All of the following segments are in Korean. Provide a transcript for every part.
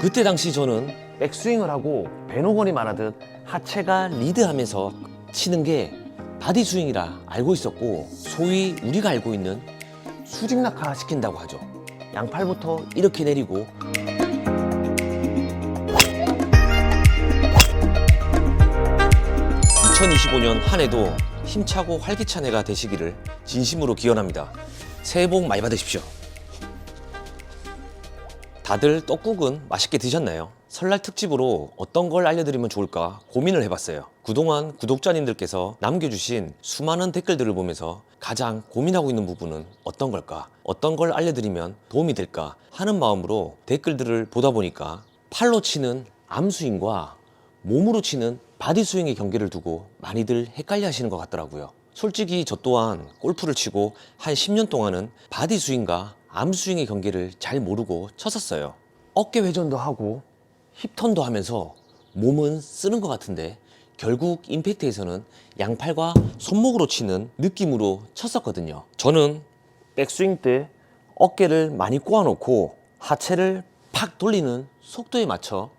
그때 당시 저는 백스윙을 하고 배노건이 말하듯 하체가 리드하면서 치는 게 바디 스윙이라 알고 있었고, 소위 우리가 알고 있는 수직 낙하 시킨다고 하죠. 양팔부터 이렇게 내리고 2025년 한 해도 힘차고 활기찬 해가 되시기를 진심으로 기원합니다. 새해 복 많이 받으십시오. 다들 떡국은 맛있게 드셨나요? 설날 특집으로 어떤 걸 알려드리면 좋을까 고민을 해봤어요. 그동안 구독자님들께서 남겨주신 수많은 댓글들을 보면서 가장 고민하고 있는 부분은 어떤 걸까? 어떤 걸 알려드리면 도움이 될까? 하는 마음으로 댓글들을 보다 보니까 팔로 치는 암스윙과 몸으로 치는 바디스윙의 경계를 두고 많이들 헷갈려 하시는 것 같더라고요. 솔직히 저 또한 골프를 치고 한 10년 동안은 바디스윙과 암스윙의 경계를 잘 모르고 쳤었어요. 어깨 회전도 하고 힙턴도 하면서 몸은 쓰는 것 같은데 결국 임팩트에서는 양팔과 손목으로 치는 느낌으로 쳤었거든요. 저는 백스윙 때 어깨를 많이 꼬아놓고 하체를 팍 돌리는 속도에 맞춰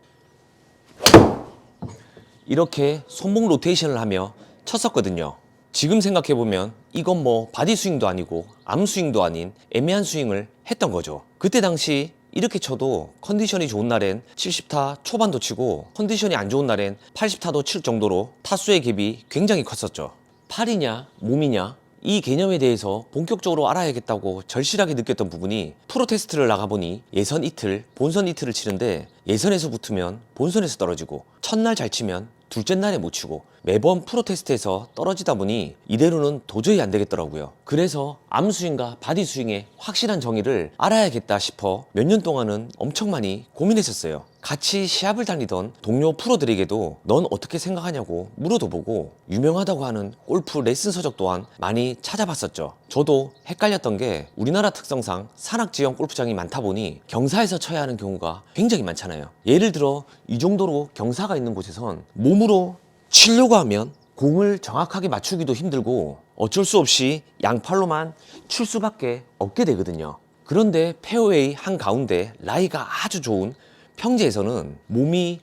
이렇게 손목 로테이션을 하며 쳤었거든요. 지금 생각해보면 이건 뭐 바디 스윙도 아니고 암 스윙도 아닌 애매한 스윙을 했던 거죠. 그때 당시 이렇게 쳐도 컨디션이 좋은 날엔 70타 초반도 치고 컨디션이 안 좋은 날엔 80타도 칠 정도로 타수의 갭이 굉장히 컸었죠. 팔이냐 몸이냐 이 개념에 대해서 본격적으로 알아야겠다고 절실하게 느꼈던 부분이 프로 테스트를 나가보니 예선 이틀, 본선 이틀을 치는데 예선에서 붙으면 본선에서 떨어지고 첫날 잘 치면 둘째 날에 못 치고 매번 프로 테스트에서 떨어지다 보니 이대로는 도저히 안 되겠더라고요. 그래서 암스윙과 바디스윙의 확실한 정의를 알아야겠다 싶어 몇 년 동안은 엄청 많이 고민했었어요. 같이 시합을 다니던 동료 프로들에게도 넌 어떻게 생각하냐고 물어도 보고 유명하다고 하는 골프 레슨 서적 또한 많이 찾아봤었죠. 저도 헷갈렸던 게 우리나라 특성상 산악지형 골프장이 많다 보니 경사에서 쳐야 하는 경우가 굉장히 많잖아요. 예를 들어 이 정도로 경사가 있는 곳에선 몸으로 치려고 하면 공을 정확하게 맞추기도 힘들고 어쩔 수 없이 양팔로만 칠 수밖에 없게 되거든요. 그런데 페어웨이 한가운데 라이가 아주 좋은 평지에서는 몸이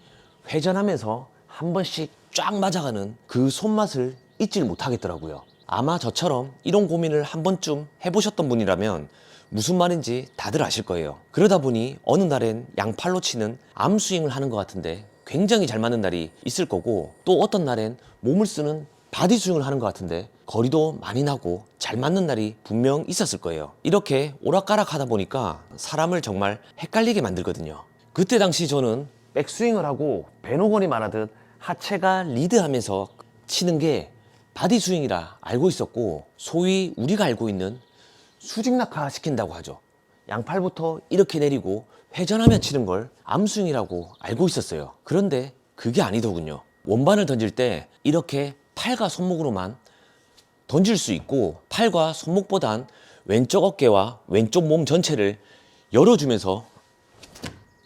회전하면서 한 번씩 쫙 맞아가는 그 손맛을 잊질 못하겠더라고요. 아마 저처럼 이런 고민을 한 번쯤 해보셨던 분이라면 무슨 말인지 다들 아실 거예요. 그러다 보니 어느 날엔 양팔로 치는 암스윙을 하는 것 같은데 굉장히 잘 맞는 날이 있을 거고, 또 어떤 날엔 몸을 쓰는 바디 스윙을 하는 것 같은데 거리도 많이 나고 잘 맞는 날이 분명 있었을 거예요. 이렇게 오락가락 하다 보니까 사람을 정말 헷갈리게 만들거든요. 그때 당시 저는 백스윙을 하고 배노건이 말하듯 하체가 리드하면서 치는 게 바디 스윙이라 알고 있었고, 소위 우리가 알고 있는 수직 낙하 시킨다고 하죠. 양팔부터 이렇게 내리고 회전하며 치는 걸 암스윙이라고 알고 있었어요. 그런데 그게 아니더군요. 원반을 던질 때 이렇게 팔과 손목으로만 던질 수 있고, 팔과 손목보단 왼쪽 어깨와 왼쪽 몸 전체를 열어주면서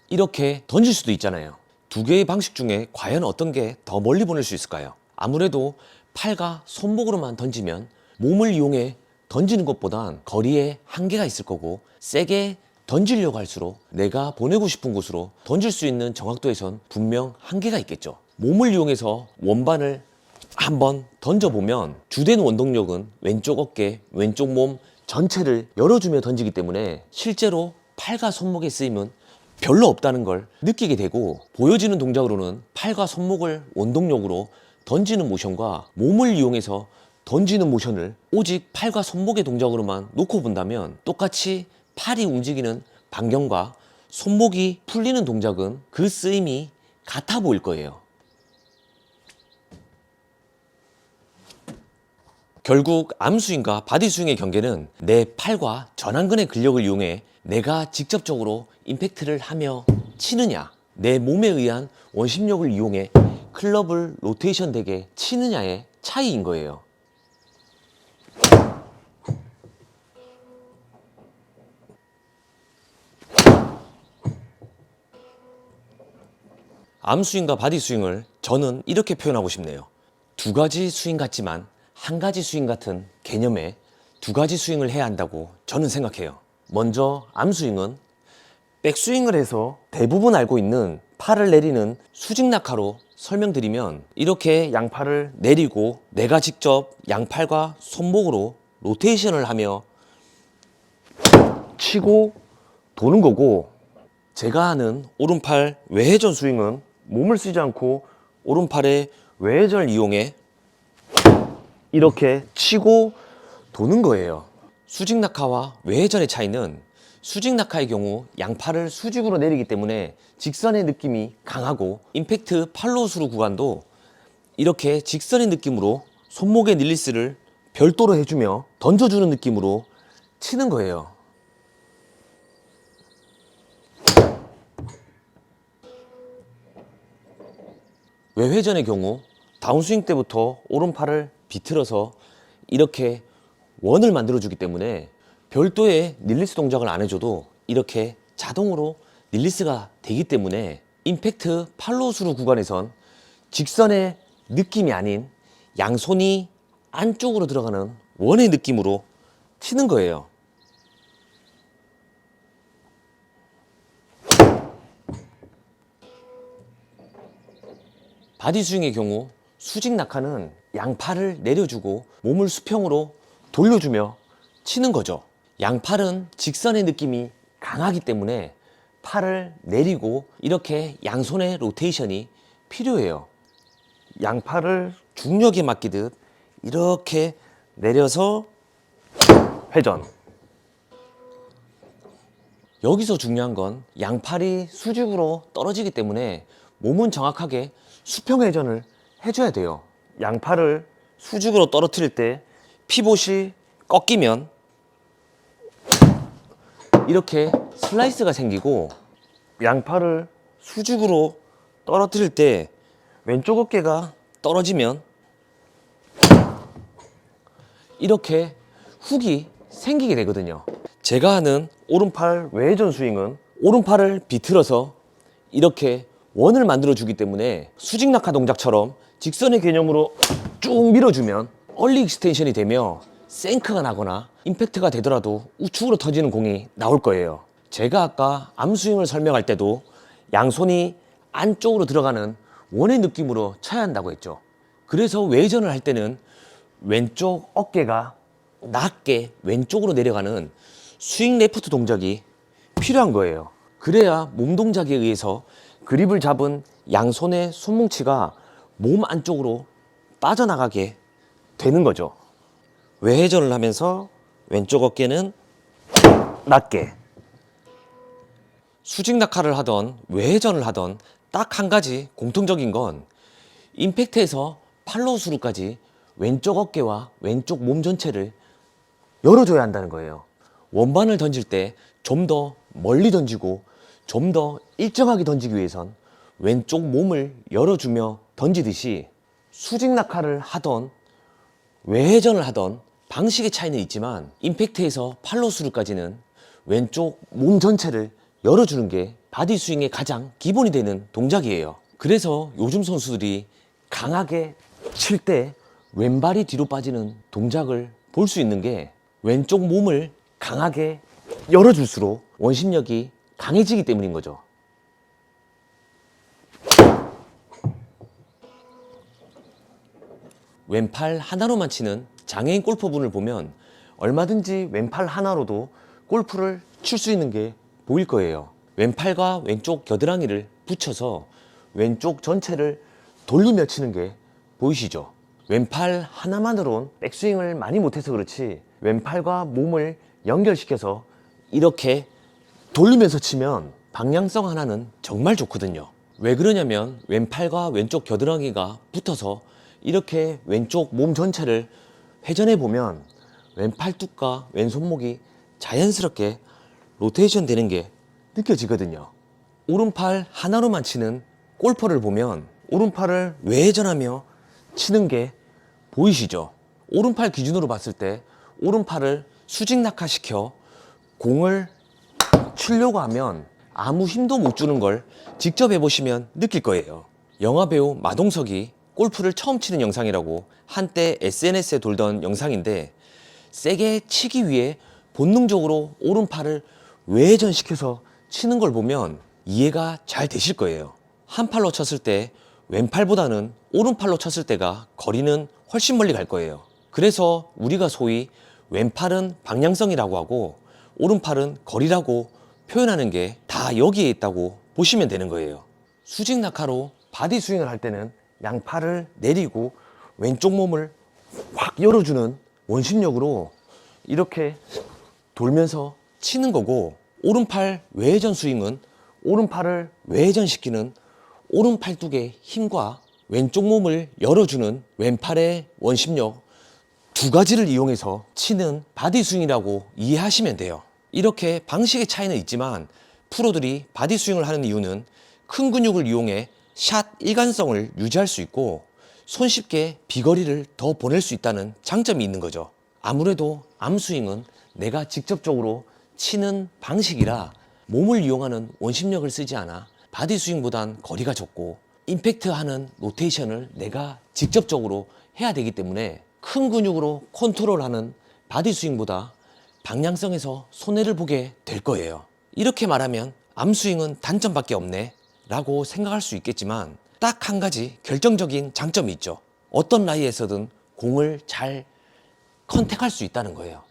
이렇게 던질 수도 있잖아요. 두 개의 방식 중에 과연 어떤 게 더 멀리 보낼 수 있을까요? 아무래도 팔과 손목으로만 던지면 몸을 이용해 던지는 것보단 거리에 한계가 있을 거고, 세게 던지려고 할수록 내가 보내고 싶은 곳으로 던질 수 있는 정확도에선 분명 한계가 있겠죠. 몸을 이용해서 원반을 한번 던져보면 주된 원동력은 왼쪽 어깨, 왼쪽 몸 전체를 열어주며 던지기 때문에 실제로 팔과 손목의 쓰임은 별로 없다는 걸 느끼게 되고, 보여지는 동작으로는 팔과 손목을 원동력으로 던지는 모션과 몸을 이용해서 던지는 모션을 오직 팔과 손목의 동작으로만 놓고 본다면 똑같이 팔이 움직이는 반경과 손목이 풀리는 동작은 그 쓰임이 같아 보일 거예요. 결국 암스윙과 바디스윙의 경계는 내 팔과 전완근의 근력을 이용해 내가 직접적으로 임팩트를 하며 치느냐, 내 몸에 의한 원심력을 이용해 클럽을 로테이션 되게 치느냐의 차이인 거예요. 암스윙과 바디스윙을 저는 이렇게 표현하고 싶네요. 두 가지 스윙 같지만 한 가지 스윙 같은 개념에 두 가지 스윙을 해야 한다고 저는 생각해요. 먼저 암스윙은 백스윙을 해서 대부분 알고 있는 팔을 내리는 수직 낙하로 설명드리면, 이렇게 양팔을 내리고 내가 직접 양팔과 손목으로 로테이션을 하며 치고 도는 거고, 제가 하는 오른팔 외회전 스윙은 몸을 쓰지 않고 오른팔의 외회전을 이용해 이렇게 치고 도는 거예요. 수직 낙하와 외회전의 차이는, 수직 낙하의 경우 양팔을 수직으로 내리기 때문에 직선의 느낌이 강하고, 임팩트 팔로우스루 구간도 이렇게 직선의 느낌으로 손목의 릴리스를 별도로 해주며 던져주는 느낌으로 치는 거예요. 외회전의 경우 다운스윙 때부터 오른팔을 비틀어서 이렇게 원을 만들어 주기 때문에 별도의 릴리스 동작을 안 해줘도 이렇게 자동으로 릴리스가 되기 때문에 임팩트 팔로우스루 구간에선 직선의 느낌이 아닌 양손이 안쪽으로 들어가는 원의 느낌으로 치는 거예요. 바디스윙의 경우 수직 낙하는 양팔을 내려주고 몸을 수평으로 돌려주며 치는 거죠. 양팔은 직선의 느낌이 강하기 때문에 팔을 내리고 이렇게 양손의 로테이션이 필요해요. 양팔을 중력에 맡기듯 이렇게 내려서 회전. 여기서 중요한 건 양팔이 수직으로 떨어지기 때문에 몸은 정확하게 수평 회전을 해줘야 돼요. 양팔을 수직으로 떨어뜨릴 때 피봇이 꺾이면 이렇게 슬라이스가 생기고, 양팔을 수직으로 떨어뜨릴 때 왼쪽 어깨가 떨어지면 이렇게 훅이 생기게 되거든요. 제가 하는 오른팔 외회전 스윙은 오른팔을 비틀어서 이렇게 원을 만들어 주기 때문에 수직 낙하 동작처럼 직선의 개념으로 쭉 밀어주면 얼리 익스텐션이 되며 생크가 나거나 임팩트가 되더라도 우측으로 터지는 공이 나올 거예요. 제가 아까 암스윙을 설명할 때도 양손이 안쪽으로 들어가는 원의 느낌으로 쳐야 한다고 했죠. 그래서 외회전을 할 때는 왼쪽 어깨가 낮게 왼쪽으로 내려가는 스윙 레프트 동작이 필요한 거예요. 그래야 몸 동작에 의해서 그립을 잡은 양손의 손뭉치가 몸 안쪽으로 빠져나가게 되는 거죠. 외회전을 하면서 왼쪽 어깨는 낮게. 수직 낙하를 하던 외회전을 하던 딱 한 가지 공통적인 건 임팩트에서 팔로우스루까지 왼쪽 어깨와 왼쪽 몸 전체를 열어줘야 한다는 거예요. 원반을 던질 때 좀 더 멀리 던지고 좀 더 일정하게 던지기 위해선 왼쪽 몸을 열어주며 던지듯이, 수직 낙하를 하던 외회전을 하던 방식의 차이는 있지만 임팩트에서 팔로우스루까지는 왼쪽 몸 전체를 열어주는 게 바디 스윙의 가장 기본이 되는 동작이에요. 그래서 요즘 선수들이 강하게 칠 때 왼발이 뒤로 빠지는 동작을 볼 수 있는 게, 왼쪽 몸을 강하게 열어줄수록 원심력이 강해지기 때문인 거죠. 왼팔 하나로만 치는 장애인 골퍼분을 보면 얼마든지 왼팔 하나로도 골프를 칠 수 있는 게 보일 거예요. 왼팔과 왼쪽 겨드랑이를 붙여서 왼쪽 전체를 돌리며 치는 게 보이시죠? 왼팔 하나만으론 백스윙을 많이 못해서 그렇지 왼팔과 몸을 연결시켜서 이렇게 돌리면서 치면 방향성 하나는 정말 좋거든요. 왜 그러냐면 왼팔과 왼쪽 겨드랑이가 붙어서 이렇게 왼쪽 몸 전체를 회전해 보면 왼팔뚝과 왼손목이 자연스럽게 로테이션 되는 게 느껴지거든요. 오른팔 하나로만 치는 골퍼를 보면 오른팔을 외회전하며 치는 게 보이시죠? 오른팔 기준으로 봤을 때 오른팔을 수직 낙하시켜 공을 치려고 하면 아무 힘도 못 주는 걸 직접 해보시면 느낄 거예요. 영화배우 마동석이 골프를 처음 치는 영상이라고 한때 SNS에 돌던 영상인데, 세게 치기 위해 본능적으로 오른팔을 외회전시켜서 치는 걸 보면 이해가 잘 되실 거예요. 한 팔로 쳤을 때 왼팔보다는 오른팔로 쳤을 때가 거리는 훨씬 멀리 갈 거예요. 그래서 우리가 소위 왼팔은 방향성이라고 하고 오른팔은 거리라고 표현하는 게 다 여기에 있다고 보시면 되는 거예요. 수직 낙하로 바디 스윙을 할 때는 양팔을 내리고 왼쪽 몸을 확 열어주는 원심력으로 이렇게 돌면서 치는 거고, 오른팔 외회전 스윙은 오른팔을 외회전시키는 오른 팔뚝의 힘과 왼쪽 몸을 열어주는 왼팔의 원심력 두 가지를 이용해서 치는 바디 스윙이라고 이해하시면 돼요. 이렇게 방식의 차이는 있지만 프로들이 바디 스윙을 하는 이유는 큰 근육을 이용해 샷 일관성을 유지할 수 있고 손쉽게 비거리를 더 보낼 수 있다는 장점이 있는 거죠. 아무래도 암스윙은 내가 직접적으로 치는 방식이라 몸을 이용하는 원심력을 쓰지 않아 바디 스윙보단 거리가 좁고 임팩트하는 로테이션을 내가 직접적으로 해야 되기 때문에 큰 근육으로 컨트롤하는 바디 스윙보다 방향성에서 손해를 보게 될 거예요. 이렇게 말하면 암스윙은 단점밖에 없네 라고 생각할 수 있겠지만 딱 한 가지 결정적인 장점이 있죠. 어떤 라이에서든 공을 잘 컨택할 수 있다는 거예요.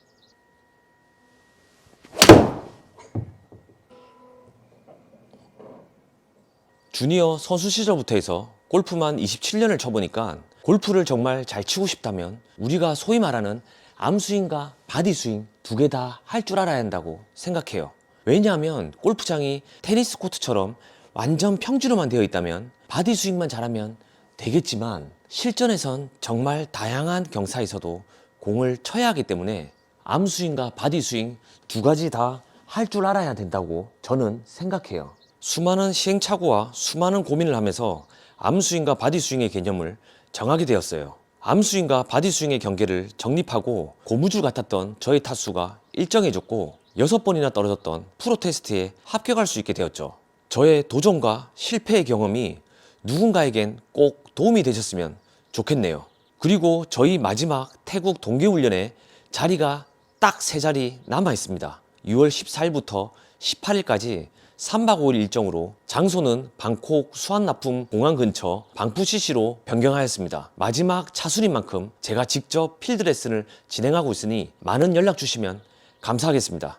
주니어 선수 시절부터 해서 골프만 27년을 쳐보니까 골프를 정말 잘 치고 싶다면 우리가 소위 말하는 암스윙과 바디스윙 두 개 다 할 줄 알아야 한다고 생각해요. 왜냐하면 골프장이 테니스 코트처럼 완전 평지로만 되어 있다면 바디스윙만 잘하면 되겠지만 실전에선 정말 다양한 경사에서도 공을 쳐야 하기 때문에 암스윙과 바디스윙 두 가지 다 할 줄 알아야 된다고 저는 생각해요. 수많은 시행착오와 수많은 고민을 하면서 암스윙과 바디스윙의 개념을 정하게 되었어요. 암스윙과 바디스윙의 경계를 정립하고 고무줄 같았던 저의 타수가 일정해졌고 6번이나 떨어졌던 프로 테스트에 합격할 수 있게 되었죠. 저의 도전과 실패의 경험이 누군가에겐 꼭 도움이 되셨으면 좋겠네요. 그리고 저희 마지막 태국 동계훈련에 자리가 딱 3자리 남아 있습니다. 6월 14일부터 18일까지 3박 5일 일정으로 장소는 방콕 수완나품 공항 근처 방푸시시로 변경하였습니다. 마지막 차순인 만큼 제가 직접 필드 레슨을 진행하고 있으니 많은 연락 주시면 감사하겠습니다.